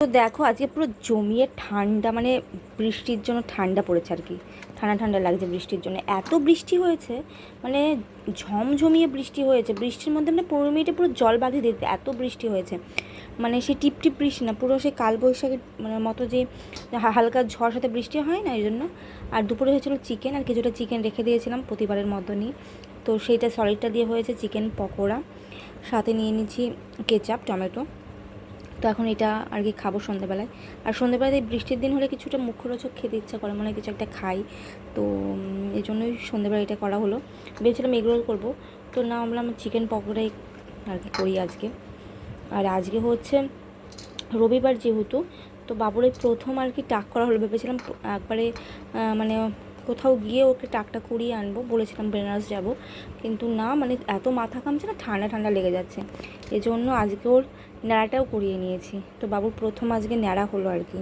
তো দেখো আজকে পুরো জমিয়ে ঠান্ডা, মানে বৃষ্টির জন্য ঠান্ডা পড়েছে আর কি। ঠান্ডা ঠান্ডা লাগছে বৃষ্টির জন্য, এত বৃষ্টি হয়েছে, মানে ঝমঝমিয়ে বৃষ্টি হয়েছে। বৃষ্টির মধ্যে মানে 15 মিনিটে পুরো জল বাঁধিয়ে দিতে এত বৃষ্টি হয়েছে। মানে সেই টিপ টিপ বৃষ্টি না, পুরো সেই কালবৈশাখীর মানে মতো যে হালকা ঝড় সাথে বৃষ্টি হয় না, এই জন্য। আর দুপুরে হয়েছিল চিকেন, আর কিছুটা চিকেন রেখে দিয়েছিলাম প্রতিবারের মতনই। তো সেইটা সলিডটা দিয়ে হয়েছে চিকেন পকোড়া, সাথে নিয়ে নিচ্ছি কেচাপ টমেটো। তো এখন এটা আর কি খাবো সন্ধ্যেবেলায়। আর সন্ধ্যেবেলায় বৃষ্টির দিন হলে কিছুটা মুখরোচক খেতে ইচ্ছা করে, মনে হয় কিছু একটা খাই। তো এই জন্যই সন্ধ্যেবেলা এটা করা হলো। ভেবেছিলাম এগ রোল করবো, তো না, আমরা চিকেন পকোড়াই আর কি করি আজকে। আর আজকে হচ্ছে রবিবার যেহেতু, তো বাবুর এই প্রথম আর কি টাক করা হলো। ভেবেছিলাম একবারে মানে কোথাও গিয়ে ওকে টাকটা করিয়ে আনবো, বলেছিলাম বেনারস যাব, কিন্তু না, মানে এত মাথা কামছে না, ঠান্ডা ঠান্ডা লেগে যাচ্ছে। এজন্য আজকে ওর ন্যাড়াটাও করিয়ে নিয়েছি। তো বাবুর প্রথম আজকে ন্যাড়া হলো আর কি।